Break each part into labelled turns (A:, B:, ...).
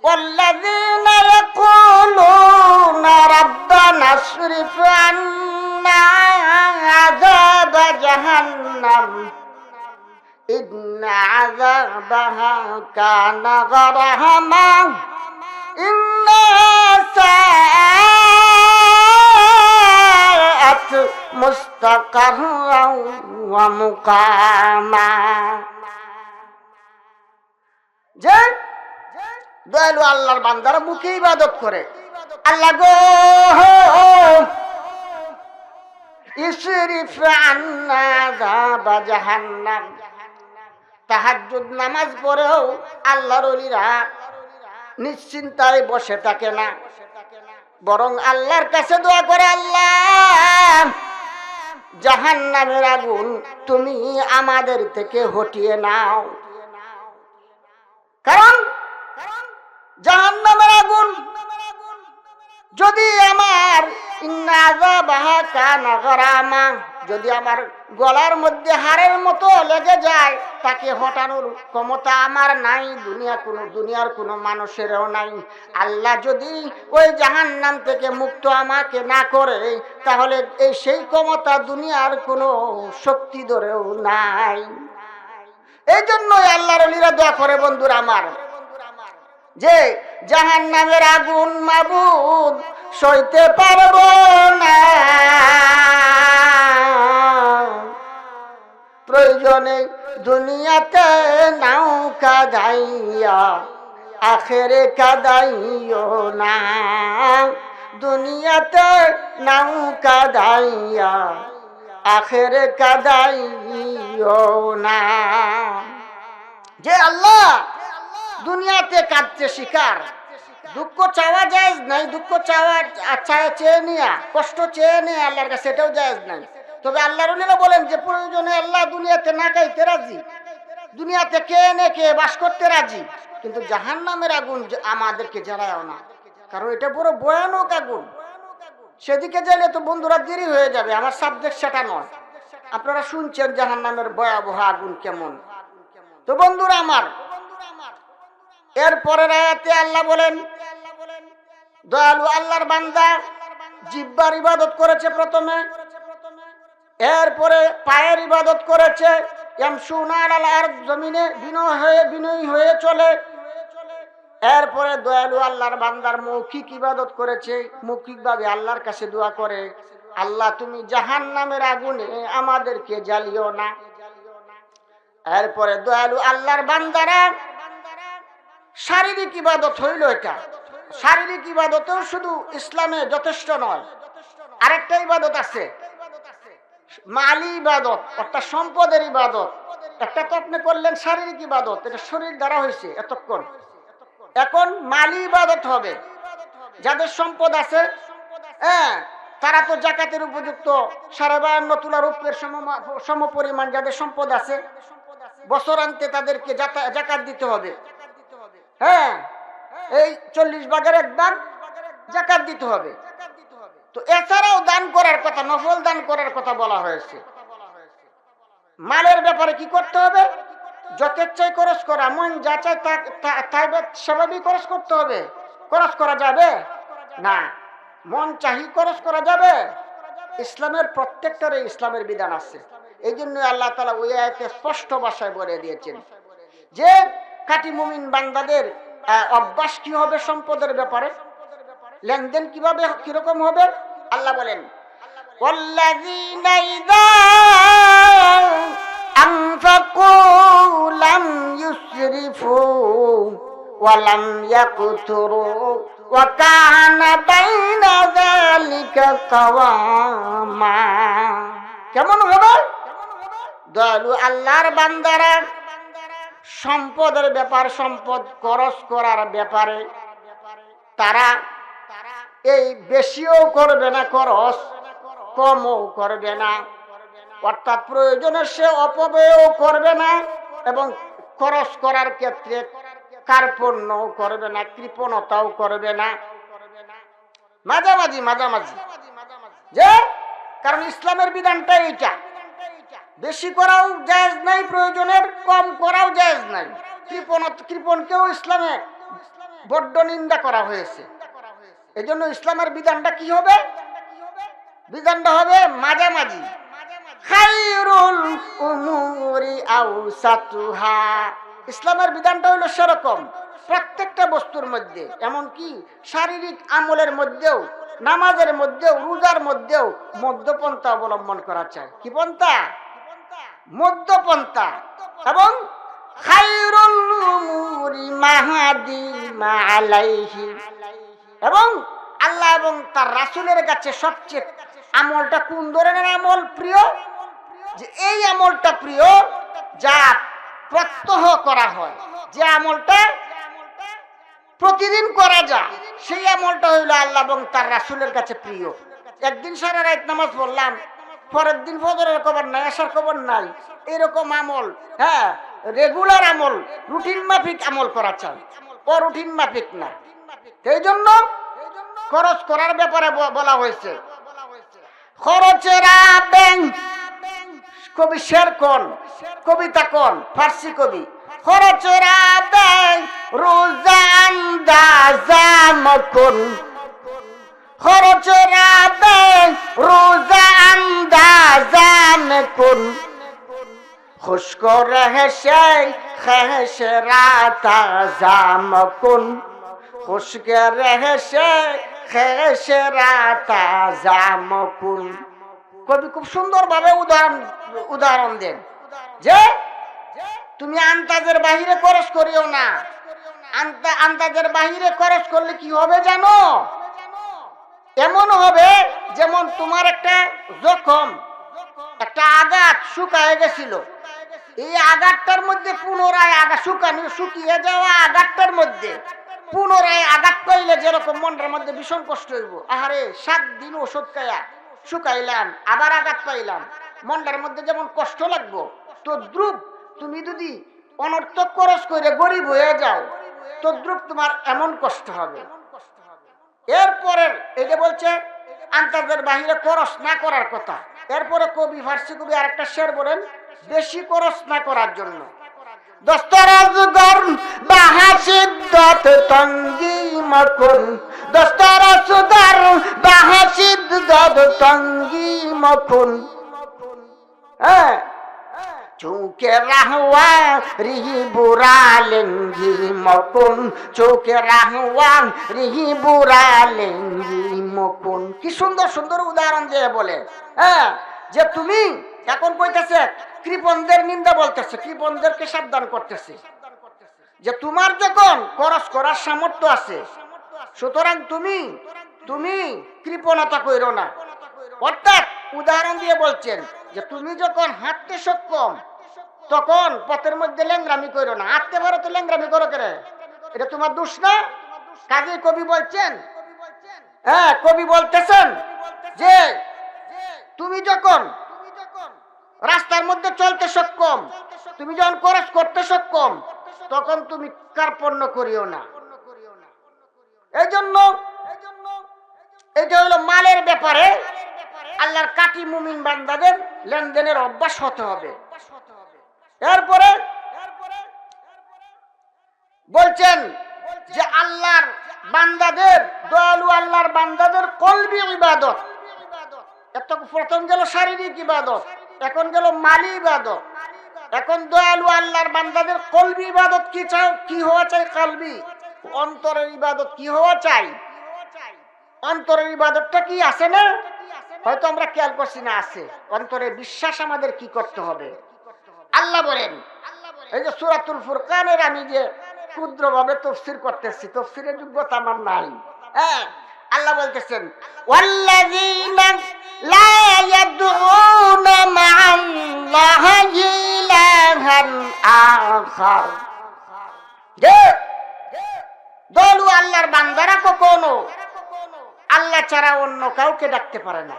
A: والذين يقولون ربنا اصرف عنا عذاب جهنم إن عذابها كان غراما إنها ساءت مستقرا ومقاما যে দয়ালু আল্লাহর বান্দারা মুখে ইবাদত করে, আল্লাহ গো ইসরিফ আন্না আযাবা জাহান্নাম, তাহাজ্জুদ নামাজ পড়েও আল্লাহর ওলিরা নিশ্চিন্তায় বসে থাকে না, বরং আল্লাহর কাছে দোয়া করে, আল্লাহ জাহান্নামের আগুন তুমি আমাদের থেকে হটিয়ে নাও। কারণ জাহান্নামের আগুন যদি আমার যদি আমার গলার মধ্যে হাড়ের মতো লেগে যায়, তাকে হটানোর ক্ষমতা আমার নাই, দুনিয়ার কোনো মানুষেরও নাই। আল্লাহ যদি ওই জাহান্নাম থেকে মুক্ত আমাকে না করে, তাহলে সেই ক্ষমতা দুনিয়ার কোনো শক্তি ধরেও নাই। এই জন্যই আল্লাহর ওলিরা দোয়া করে বন্ধুরা আমার, যে জাহান্নামের আগুন মাবুদ সইতে পারবো না, প্রয়োজনে দুনিয়াতে নাও কাদাইয়া আখেরে কাদাইও না, দুনিয়াতে নাও কাদাইয়া আখেরে কাদাইও না। যে আল্লাহ দুনিয়াতে কাঁদতে শিকার, দুঃখ চাওয়া জায়েজ নাই, দুঃখ চাওয়া চেয়ে নেয়া, কষ্ট চেয়ে নেয়া আল্লাহর কাছে এটাও জায়েজ নাই। তবে আল্লাহর ওলিরা বলেন যে প্রয়োজনে আল্লাহ দুনিয়াতে না খাইতে রাজি, দুনিয়াতে কে নে কে বাস করতে রাজি, কিন্তু জাহান্নামের আগুন আমাদেরকে জ্বালায়ও না, কারণ এটা বড় ভয়ানক আগুন। সেদিকে যাইলে তো বন্ধুরা দেরি হয়ে যাবে, আমার সাবজেক্ট সেটা নয়। আপনারা শুনছেন জাহান্নামের ভয়াবহ আগুন কেমন। তো বন্ধুরা আমার, এর পরের আয়াতে আল্লাহ বলেন, দয়ালু আল্লাহর বান্দা জিহ্বার ইবাদত করেছে প্রথমে, এরপরে পায়ের ইবাদত করেছে, ইয়ামশুনা আলাল আরদ, জমিনে বিনয়ী হয়ে চলে। এরপরে দয়ালু আল্লাহর বান্দার মৌখিক ইবাদত করেছে, মৌখিকভাবে আল্লাহর কাছে দোয়া করে, আল্লাহ তুমি জাহান্নামের আগুনে আমাদেরকে জ্বালিও না। এরপরে দয়ালু আল্লাহর বান্দারা শারীরিক ইবাদত হইল। এটা শারীরিক ইবাদতেও শুধু ইসলামে যথেষ্ট নয়, আরেকটা ইবাদত আছে মালি ইবাদত, অর্থাৎ সম্পদের ইবাদত। একটা তো আপনি করলেন শারীরিক ইবাদত, এটা শরীর দ্বারা হয়েছে এতক্ষণ। এখন মালি ইবাদত হবে, যাদের সম্পদ আছে, হ্যাঁ, তারা তো জাকাতের উপযুক্ত, 52 তুলা রূপের সম পরিমাণ যাদের সম্পদ আছে, বছরান্তে তাদেরকে জাকাত দিতে হবে। হ্যাঁ, এই 40 ভাগের 1 ভাগ জাকাত দিতে হবে। তো এছাড়াও দান করার কথা, নফল দান করার কথা বলা হয়েছে। মালের ব্যাপারে কি করতে হবে? যথেচ্ছায় খরচ করা, মন যা চায় তাই স্বাভাবিক খরচ করতে হবে। খরচ করা যাবে না, মন চাহি খরচ করা যাবে? ইসলামের প্রত্যেকটারে ইসলামের বিধান আছে। এই জন্য আল্লাহ তাআলা ওই আয়াতে স্পষ্ট ভাষায় বলে দিয়েছেন যে খাঁটি মুমিন বান্দাদের অভ্যাস কি হবে সম্পদের ব্যাপারে, লেনদেন কিভাবে কিরকম হবে। আল্লাহ বলেন, ওয়াল্লাযীনা ইযা আনফাকু লাম ইউসরিফু ওয়া লাম ইয়াকতুরু ওয়া কানা বাইনা যালিকা কাওয়ামা। কেমন হবে? দয়ালু আল্লাহর বান্দারা সম্পদের ব্যাপার, সম্পদ খরচ করার ব্যাপারে তারা এই বেশিও করবে না খরচ, কমও করবে না, অর্থাৎ প্রয়োজনে সে অপব্যয়ও করবে না, এবং খরচ করার ক্ষেত্রে কার্পণ্যও করবে না, কৃপণতাও করবে না, মাঝামাঝি। যে কারণ ইসলামের বিধানটা এইটা, বেশি করাও জায়েজ নাই, প্রয়োজনের কম করাও জায়েজ নাই। কৃপণকেও ইসলামে বড্ড নিন্দা করা হয়েছে। এজন্য ইসলামের বিধানটা কি হবে? বিধানটা হবে মাঝামাঝি। খায়রুল উমুরি আওসাতুহা। ইসলামের বিধানটা হলো সেরকম, প্রত্যেকটা বস্তুর মধ্যে, এমনকি শারীরিক আমলের মধ্যেও, নামাজের মধ্যেও, রোজার মধ্যেও মধ্যপন্থা অবলম্বন করা চাই। কি পন্থা? মধ্যপন্থা। এবং খায়রুল উমুরি মাহাদি মা আলাইহি। এবং আল্লাহ এবং তার রাসূলের কাছে সবচেয়ে আমলটা কোন ধরনের আমল প্রিয়? যে এই আমলটা প্রিয় যা প্রত্যহ করা হয়, যে আমলটা প্রতিদিন করা যায়, সেই আমলটা হইল আল্লাহ এবং তার রাসূলের কাছে প্রিয়। একদিন সারা রাত নামাজ পড়লাম, পরের দিন ফজরের খবর নাই, আসার খবর নাই, এরকম আমল, হ্যাঁ, রেগুলার আমল, রুটিন মাফিক আমল করা চাই, অরুটিন মাফিক না। এই জন্য খরচ করার ব্যাপারে বলা হয়েছে। খরচের কবি শের কোন, কবিতা কোন, ফার্সি কবি। খরচের রোজান দাজাম কোন, খরচের রোজান দাজাম কোন, খুশক রহশে খহশে রাতা জাম কোন, খুশক রহশে খহশে রাতা জাম কোন। কবি খুব সুন্দরভাবে উদাহরণ দেন যে তুমি আন্তাজের বাহিরে খরচ করিও না। আন্তাজের বাহিরে খরচ করলে কি হবে জানো? এমন হবে যেমন তোমার একটা জখম, একটা আঘাত শুকায় গেছিল, এই আঘাতটার মধ্যে পুনরায় শুকিয়ে যাওয়া আঘাতটার মধ্যে পুনরায় আঘাত পাইলে যেরকম মনটার মধ্যে ভীষণ কষ্ট হইব। আহারে 7 দিন ওষুধ খাইয়া শুকাইলাম, আবার আঘাত পাইলাম, মনটার মধ্যে যেমন কষ্ট লাগবো, তদ্রুপ তুমি যদি অনর্থক খরচ করে গরিব হয়ে যাও, তদ্রুপ তোমার এমন কষ্ট হবে। এরপরে এটা বলছে আন্তাজের বাহিরে খরচ না করার কথা। এরপরে কবি, ফার্সি কবি আরেকটা শের বলেন বেশি খরচ না করার জন্য। দস্তরাজগর বাহাসিদ্দত তঙ্গি মকুন, দস্তরাজগর বাহাসিদ্দত তঙ্গি মকুন, হ্যাঁ, চৌকে রাহওয়া রিহি বুরা লেঙ্গি মকুন, চৌকে রাহওয়া রিহি বুরা লেঙ্গি মকুন। কি সুন্দর সুন্দর উদাহরণ দিয়ে বলে, হ্যাঁ, যে তুমি এখন কইতেছে কৃপণদের নিন্দা বলতেছে, কৃপণদেরকে সাবধান করতেছে যে তোমার যখন খরচ করার সামর্থ্য আছে, সুতরাং তুমি কৃপণতা কইরো না। অর্থাৎ উদাহরণ দিয়ে বলছেন যে তুমি যখন হাঁটতে সক্ষম, তখন পথের মধ্যে ল্যাংরামি কইরো না। হাঁটতে পারো তো ল্যাংরামি করো কেন? এটা তোমার দোষ না। কাজে কবি বলছেন, হ্যাঁ, কবি বলতেছেন যে তুমি যখন রাস্তার মধ্যে চলতে সক্ষম, তুমি যখন খরচ করতে সক্ষম, তখন তুমি কার্পণ্য করিও না। এই জন্য এটা হলো মালের ব্যাপারে আল্লাহর কাটি মুমিন বান্দাদের লেনদেনের অভ্যাস হতে হবে। এরপরে বলছেন যে আল্লাহর বান্দাদের, দয়ালু আল্লাহর বান্দাদের কলবি ইবাদত। এত প্রথম গেল শারীরিক ইবাদত, এখন গেল মালি ইবাদত, এখন দয়ালু আল্লাহর বান্দাদের কলবি ইবাদত কি হওয়া চাই? কলবি, অন্তরের ইবাদত কি হওয়া চাই? অন্তরের ইবাদতটা কি আছে না? হয়তো আমরা খেয়াল করছি না, আছে। অন্তরে বিশ্বাস আমাদের কি করতে হবে? আল্লাহ বলেন, এই যে সূরাতুল ফুরকানের আমি যে ক্ষুদ্রভাবে তাফসীর করতেছি, তাফসীরের যোগ্যতা আমার নাই, হ্যাঁ, আল্লাহ বলতেছেন ওয়াল্লাযীনা লা ইয়াদউনা মা'আল্লাহি ইলাহান আখার। যে দলু আল্লাহর বান্দারা কখনো আল্লাহ ছাড়া অন্য কাউকে ডাকতে পারে না,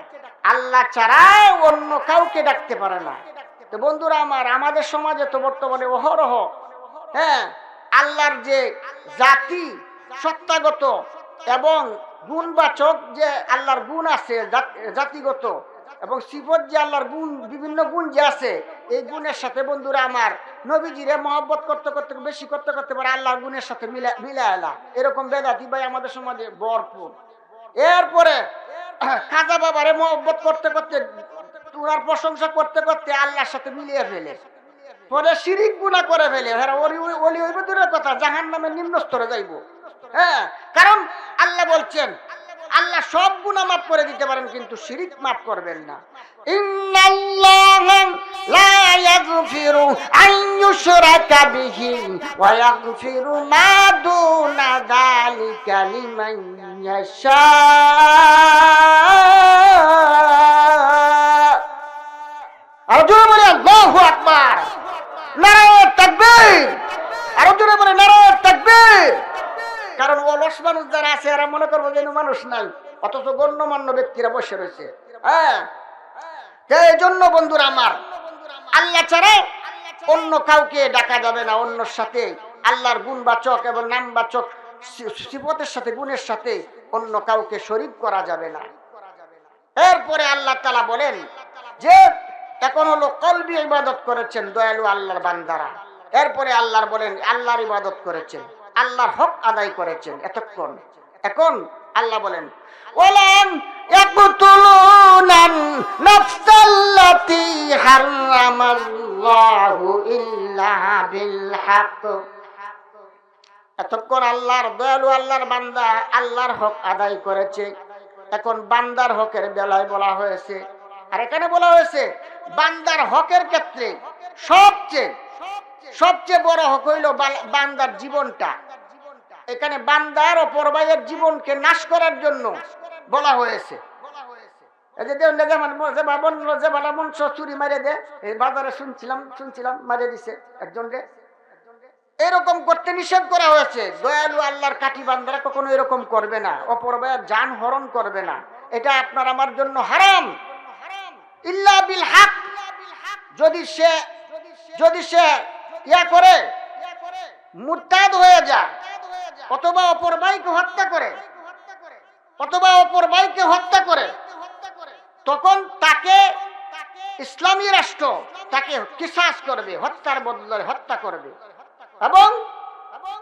A: আল্লাহ ছাড়া অন্য কাউকে ডাকতে পারে না। তো বন্ধুরা আমার, আমাদের সমাজে তো বর্তমানে অহরহ, হ্যাঁ, আল্লাহর যে জাতি সত্তাগত এবং গুণবাচক যে আল্লাহর গুণ আছে, জাতিগত, এবং সিফত যে আল্লাহর গুণ, বিভিন্ন গুণ যে আছে, এই গুণের সাথে বন্ধুরা আমার নবীজিরে মহব্বত করতে করতে বেশি করতে করতে পারে আল্লাহর গুণের সাথে মিলা এলা, এরকম বেদাতি ভাই আমাদের সমাজে ভরপুর। এরপরে খাজা বাবারে মহব্বত করতে করতে, উনার প্রশংসা করতে করতে আল্লাহর সাথে মিলিয়ে ফেলে, পরে শিরিক গুনাহ করে ফেলে। ওলি হইব দূরের কথা, জাহান্নামের নিম্ন স্তরে যাইব। হ্যাঁ, কারণ আল্লাহ বলছেন আল্লাহ সব গুনাহ মাফ করে দিতে পারেন, কিন্তু শিরিক মাফ করবেন না। ইন্নাল্লাহা লা ইয়াগফিরু আন ইউশরাকা বিহি ওয়া ইয়াগফিরু মা দুনা যালিকা লিমান ইয়াশা। আর জোরে বলে আল্লাহু আকবার, নারায়ে তাকবীর। আর জোরে বলে নারায়ে তাকবীর। কারণ অলস মানুষ যারা আছে এরা মনে করবো যেন মানুষ নাই, অথচ গণ্যমান্য ব্যক্তিরা বসে রয়েছে। হ্যাঁ, এই জন্য বন্ধুরা আমার আল্লাহ ছাড়া অন্য কাউকে ডাকা যাবে না, অন্যর সাথে আল্লাহর গুণবাচক এবং নামবাচক সিফতের সাথে গুণের সাথে অন্য কাউকে শরীক করা যাবে না। এরপরে আল্লাহ তাআলা বলেন যে এখন হলো কলবি ইবাদত করেছেন দয়ালু আল্লাহর বান্দারা। এরপরে আল্লাহর বলেন আল্লাহর ইবাদত করেছেন, আল্লাহর হক আদায় করেছেন এতক্ষণ। এখন আল্লাহ বলেন ওয়ালাম ইয়াকতুলুনান নাফসাল্লাতী হারামাল্লাহু ইল্লা বিল হক। এতক্ষণ আল্লাহর দয়ালু আল্লাহর বান্দা আল্লাহর হক আদায় করেছে। এখন বান্দার হকের বেলায় বলা হয়েছে, আর এখানে বলা হয়েছে বান্দার হকের ক্ষেত্রে সবচেয়ে বড় হক হইল বান্দার জীবনটা। এখানে বান্দার ও পরবাইয়ের জীবনকে নাশ করার জন্য বলা হয়েছে। চুরি মারে দে, এই বাজারে শুনছিলাম মারে দিছে একজনকে, এরকম করতে নিষেধ করা হয়েছে। দয়ালু আল্লাহর কাঠি বান্দারা কখনো এরকম করবে না, অপরবাইয়ের জান হরণ করবে না, এটা আপনার আমার জন্য হারাম। ইল্লা বিল হক, যদি সে ইয়া করে মুরতাদ হয়ে যায় অথবা অপর ভাইকে হত্যা করে তখন তাকে ইসলামী রাষ্ট্র তাকে কিসাস করবে, হত্যার বদলে হত্যা করবে, এবং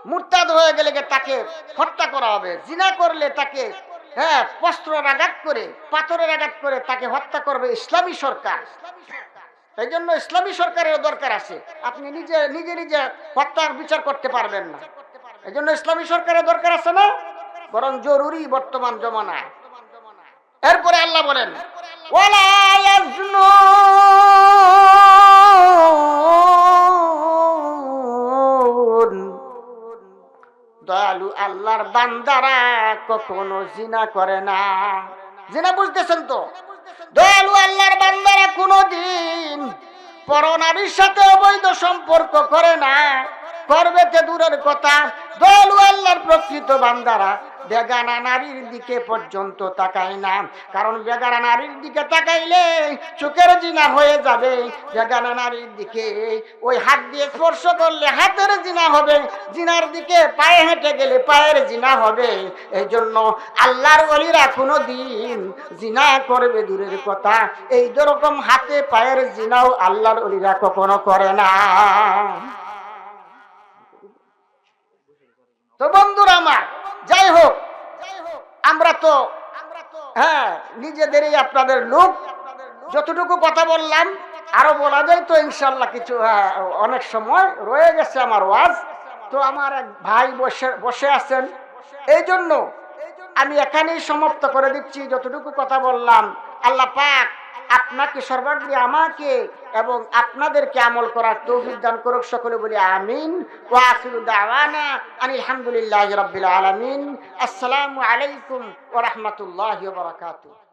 A: মুরতাদ হয়ে গেলে তাকে হত্যা করা হবে। জিনা করলে তাকে বস্ত্রের আঘাত করে, পাথরের আঘাত করে তাকে হত্যা করবে ইসলামী সরকার। এই জন্য ইসলামী সরকারের দরকার আছে। আপনি নিজে হত্যার বিচার করতে পারবেন না, এই জন্য ইসলামী সরকারের দরকার আছে না, বরং জরুরি বর্তমান জমানায়। এরপরে আল্লাহ বলেন ওয়ালা ইয়াজনুন, দয়ালু আল্লাহর বান্দারা কখনো জিনা করে না। জিনা বুঝতেছেন তো? দয়ালু আল্লাহর বান্দারা কোনদিন পরনারীর সাথে অবৈধ সম্পর্ক করে না, করবে তে দূরের কথা। দয়ালু আল্লাহর প্রকৃত বান্দারা বেগানা নারীর দিকে পর্যন্ত তাকায় না, কারণ বেগানা নারীর দিকে তাকাইলে চোখের জিনা হয়ে যাবে। বেগানা নারীর দিকে ওই হাত দিয়ে স্পর্শ করলে হাতের জিনা হবে, জিনার দিকে পায়ে হেঁটে গেলে পায়ের জিনা হবে। এই জন্য আল্লাহর ওলিরা কোনো দিন জিনা করবে দূরের কথা, এই যেরকম হাতে পায়ের জিনাও আল্লাহর ওলিরা কখনো করে না। তো বন্ধুরা আমার, যাই হোক, আমরা তো নিজেদেরই আপনাদের লোক, যতটুকু কথা বললাম আরো বলা যায় তো ইনশাল্লাহ। কিছু অনেক সময় রয়ে গেছে আমার ওয়াজ, তো আমার এক ভাই বসে আছেন, এই জন্য আমি এখানেই সমাপ্ত করে দিচ্ছি। যতটুকু কথা বললাম আল্লাহ পাক আপনাকে সর্বাগ্রে আমাকে এবং আপনাদেরকে আমল করার তৌফিক দান করুক। সকলে বলি আমিন। ওয়া আখিরু দাওয়ানা আনিল হামদুলিল্লাহি রাব্বিল আলামিন। আসসালামু আলাইকুম ওয়া রাহমাতুল্লাহি ওয়া বারাকাতুহু।